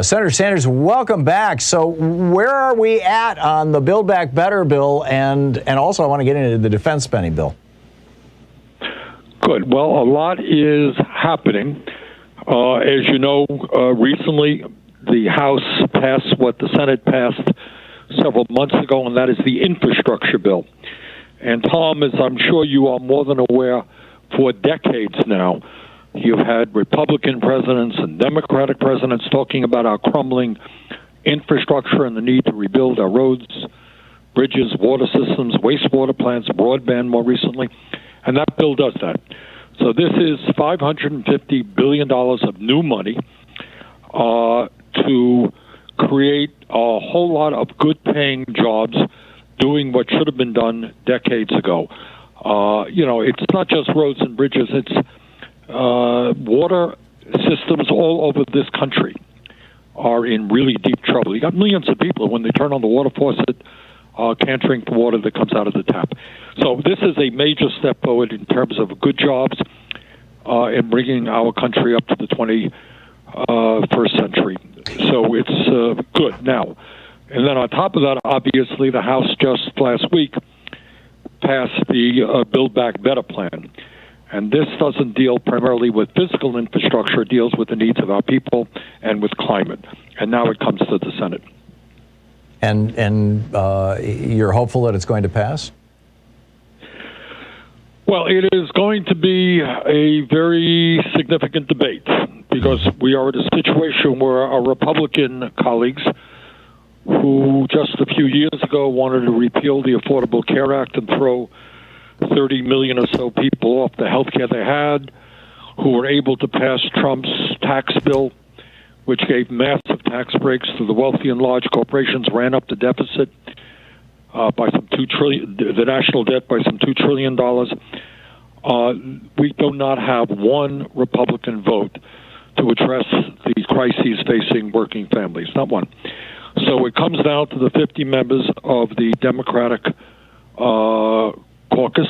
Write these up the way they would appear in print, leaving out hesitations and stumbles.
Senator Sanders, welcome back. So where are we at on the Build Back Better bill? And also I want to get into the defense spending bill. Good. Well, a lot is happening. As you know, recently the House passed what the Senate passed several months ago, and that is the infrastructure bill. And Tom, as I'm sure you are more than aware, for decades now, you've had Republican presidents and Democratic presidents talking about our crumbling infrastructure and the need to rebuild our roads, bridges, water systems, wastewater plants, broadband more recently. And that bill does that. So this is $550 billion of new money to create a whole lot of good-paying jobs doing what should have been done decades ago. It's not just roads and bridges. It's water systems all over this country are in really deep trouble. You got millions of people, when they turn on the water faucet, can't drink the water that comes out of the tap. So this is a major step forward in terms of good jobs and bringing our country up to the 21st century. So it's good now. And then on top of that, obviously, the House just last week passed the Build Back Better plan. And this doesn't deal primarily with physical infrastructure. It deals with the needs of our people and with climate. And now it comes to the Senate. And you're hopeful that it's going to pass? Well, it is going to be a very significant debate because we are in a situation where our Republican colleagues, who just a few years ago wanted to repeal the Affordable Care Act and throw 30 million or so people off the health care they had, who were able to pass Trump's tax bill, which gave massive tax breaks to the wealthy and large corporations, ran up the deficit by some $2 trillion, the national debt by some $2 trillion. We do not have one Republican vote to address these crises facing working families, not one. So it comes down to the 50 members of the Democratic caucus,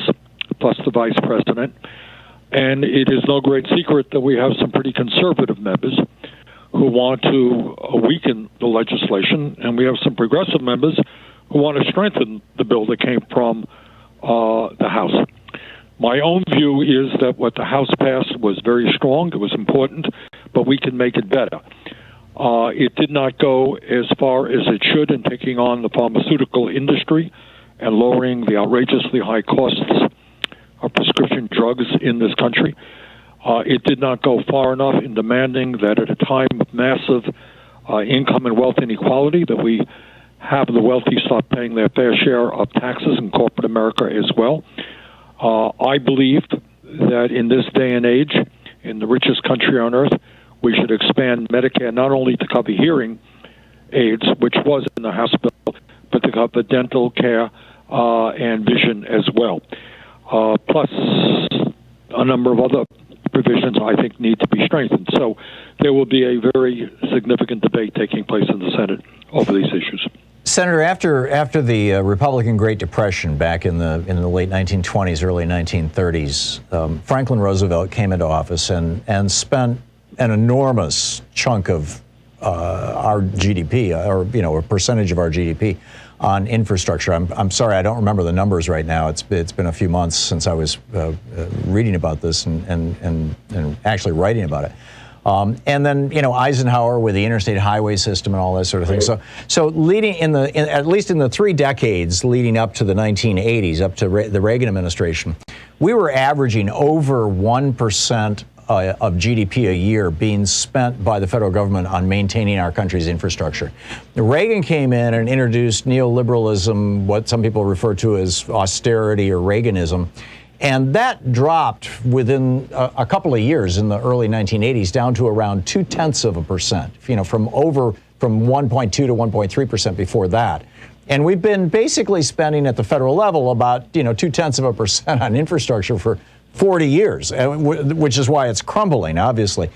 plus the vice president. And it is no great secret that we have some pretty conservative members who want to weaken the legislation, and we have some progressive members who want to strengthen the bill that came from the House. My own view is that what the House passed was very strong, it was important, but we can make it better. It did not go as far as it should in taking on the pharmaceutical industry and lowering the outrageously high costs of prescription drugs in this country. It did not go far enough in demanding that at a time of massive income and wealth inequality that we have the wealthy stop paying their fair share of taxes in corporate America as well. I believe that in this day and age, in the richest country on earth, we should expand Medicare not only to cover hearing aids, which was in the House bill, but to cover dental care and vision as well. Plus a number of other provisions I think need to be strengthened. So there will be a very significant debate taking place in the Senate over these issues. Senator, after the Republican Great Depression back in the late 1920s, early 1930s, Franklin Roosevelt came into office and spent an enormous chunk of our GDP, or a percentage of our GDP, on infrastructure. I'm sorry, I don't remember the numbers right now. It's been a few months since I was reading about this and actually writing about it. And then Eisenhower with the interstate highway system and all that sort of thing. So leading at least in the 3 decades leading up to the 1980s, up to the Reagan administration, we were averaging over 1% of GDP a year being spent by the federal government on maintaining our country's infrastructure. Reagan came in and introduced neoliberalism, what some people refer to as austerity or Reaganism, and that dropped within a couple of years in the early 1980s down to around 0.2%, from 1.2 to 1.3% before that. And we've been basically spending at the federal level about 0.2% on infrastructure for 40 years, which is why it's crumbling, obviously.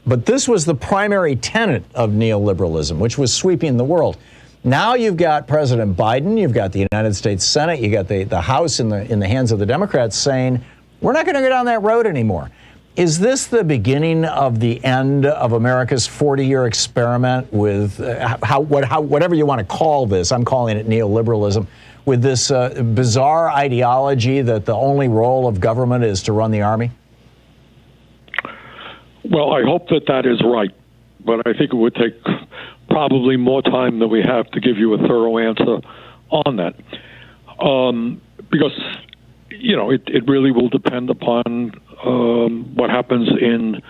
But this was the primary tenet of neoliberalism, which was sweeping the world. Now you've got President Biden, you've got the United States Senate, you got the House in the hands of the Democrats saying, we're not going to go down that road anymore. Is this the beginning of the end of America's 40-year experiment with whatever you want to call this? I'm calling it neoliberalism, with this bizarre ideology that the only role of government is to run the army? Well, I hope that is right, but I think it would take probably more time than we have to give you a thorough answer on that. Because, it really will depend upon what happens in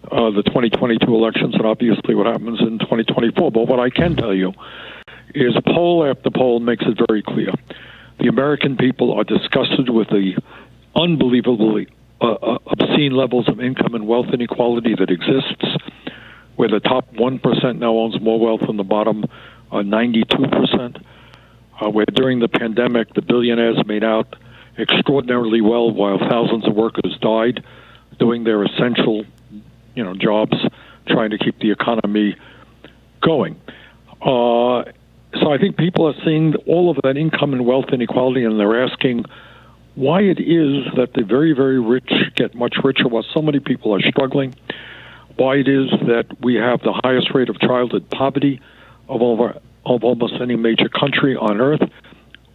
the 2022 elections and obviously what happens in 2024. But what I can tell you is poll after poll makes it very clear. The American people are disgusted with the unbelievably obscene levels of income and wealth inequality that exists, where the top 1% now owns more wealth than the bottom 92%, where during the pandemic the billionaires made out extraordinarily well while thousands of workers died doing their essential jobs, trying to keep the economy going. So I think people are seeing all of that income and wealth inequality, and they're asking why it is that the very, very rich get much richer while so many people are struggling, why it is that we have the highest rate of childhood poverty of almost any major country on earth,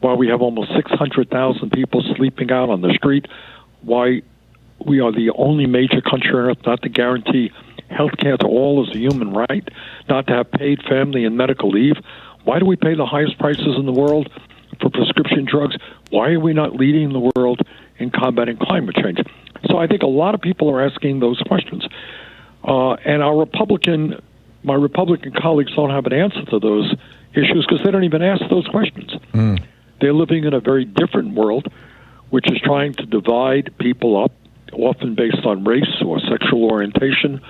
why we have almost 600,000 people sleeping out on the street, why we are the only major country on earth not to guarantee health care to all as a human right, not to have paid family and medical leave. Why do we pay the highest prices in the world for prescription drugs? Why are we not leading the world in combating climate change? So I think a lot of people are asking those questions. And my Republican colleagues don't have an answer to those issues because they don't even ask those questions. They're living in a very different world, which is trying to divide people up, often based on race or sexual orientation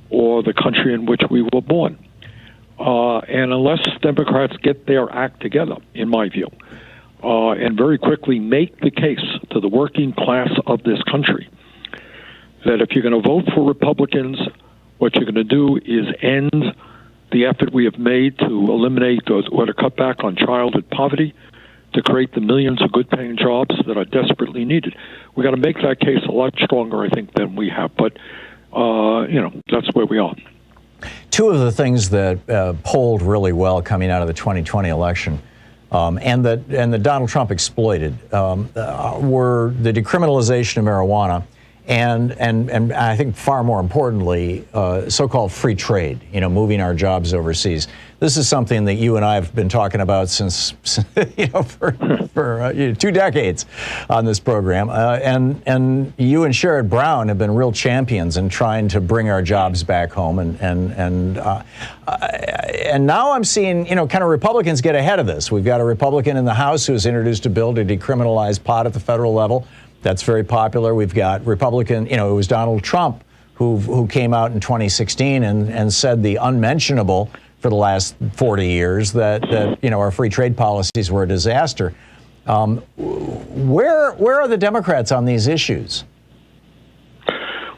or the country in which we were born. And unless Democrats get their act together, in my view, and very quickly make the case to the working class of this country that if you're going to vote for Republicans, what you're going to do is end the effort we have made to eliminate or to cut back on childhood poverty, to create the millions of good-paying jobs that are desperately needed. We got to make that case a lot stronger, I think, than we have. But that's where we are. Two of the things that polled really well coming out of the 2020 election, and that Donald Trump exploited, were the decriminalization of marijuana, and I think far more importantly, so-called free trade. Moving our jobs overseas. This is something that you and I have been talking about since for 2 decades on this program, and you and Sherrod Brown have been real champions in trying to bring our jobs back home, and now I'm seeing kind of Republicans get ahead of this. We've got a Republican in the House who has introduced a bill to decriminalize pot at the federal level. That's very popular. We've got Republican, it was Donald Trump who came out in 2016 and said the unmentionable for the last 40 years, that our free trade policies were a disaster. Where are the Democrats on these issues?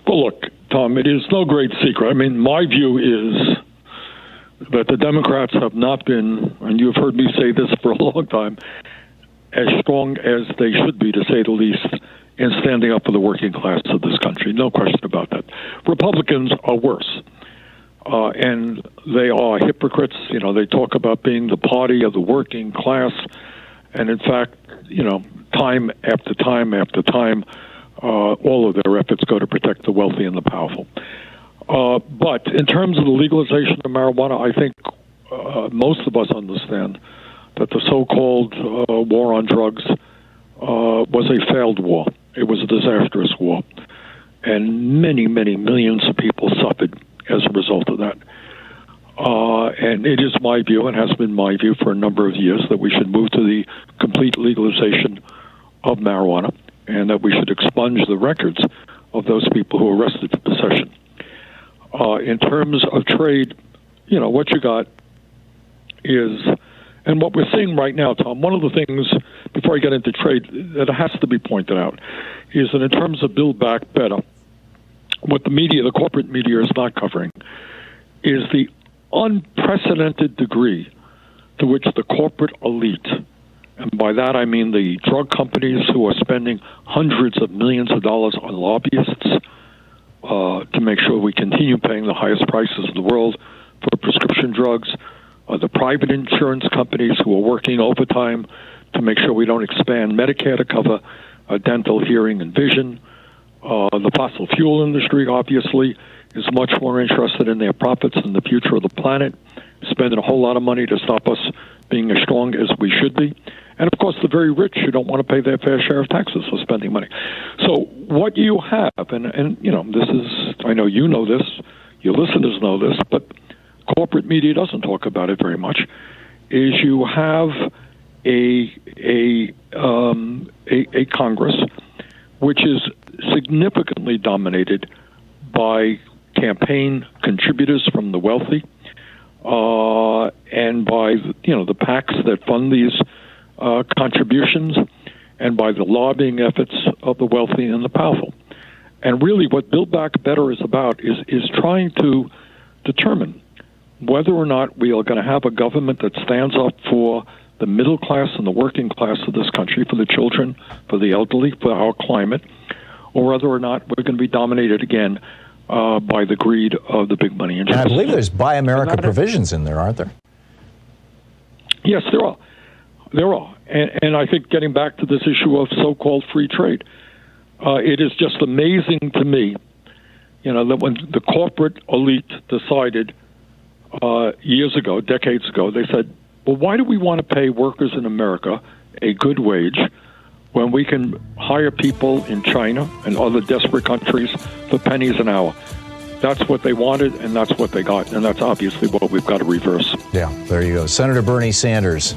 Well, look, Tom, it is no great secret. I mean, my view is that the Democrats have not been, and you've heard me say this for a long time, as strong as they should be, to say the least, in standing up for the working class of this country. No question about that. Republicans are worse. And they are hypocrites. They talk about being the party of the working class. And in fact, time after time after time, all of their efforts go to protect the wealthy and the powerful. But in terms of the legalization of marijuana, I think most of us understand that the so-called war on drugs was a failed war. It was a disastrous war. And many, many millions of people suffered as a result of that. And it is my view, and has been my view for a number of years, that we should move to the complete legalization of marijuana, and that we should expunge the records of those people who are arrested for possession. In terms of trade, what you got is, and what we're seeing right now, Tom, one of the things, before I get into trade, that has to be pointed out, is that in terms of Build Back Better, what the media, the corporate media, is not covering is the unprecedented degree to which the corporate elite, and by that I mean the drug companies who are spending hundreds of millions of dollars on lobbyists to make sure we continue paying the highest prices in the world for prescription drugs, the private insurance companies who are working overtime to make sure we don't expand Medicare to cover dental, hearing, and vision. The fossil fuel industry, obviously, is much more interested in their profits than the future of the planet, spending a whole lot of money to stop us being as strong as we should be. And, of course, the very rich who don't want to pay their fair share of taxes for spending money. So what you have, and you know, this is, I know you know this, your listeners know this, but corporate media doesn't talk about it very much, is you have a Congress which is significantly dominated by campaign contributors from the wealthy, and by the PACs that fund these contributions, and by the lobbying efforts of the wealthy and the powerful. And really, what Build Back Better is about is trying to determine whether or not we are going to have a government that stands up for the middle class and the working class of this country, for the children, for the elderly, for our climate, or whether or not we're going to be dominated again by the greed of the big money interests. And I believe there's Buy America provisions in there, aren't there? Yes, there are. There are. And I think getting back to this issue of so-called free trade, it is just amazing to me, that when the corporate elite decided years ago, decades ago, they said, well, why do we want to pay workers in America a good wage when we can hire people in China and other desperate countries for pennies an hour? That's what they wanted, and that's what they got, and that's obviously what we've got to reverse. Yeah, there you go. Senator Bernie Sanders.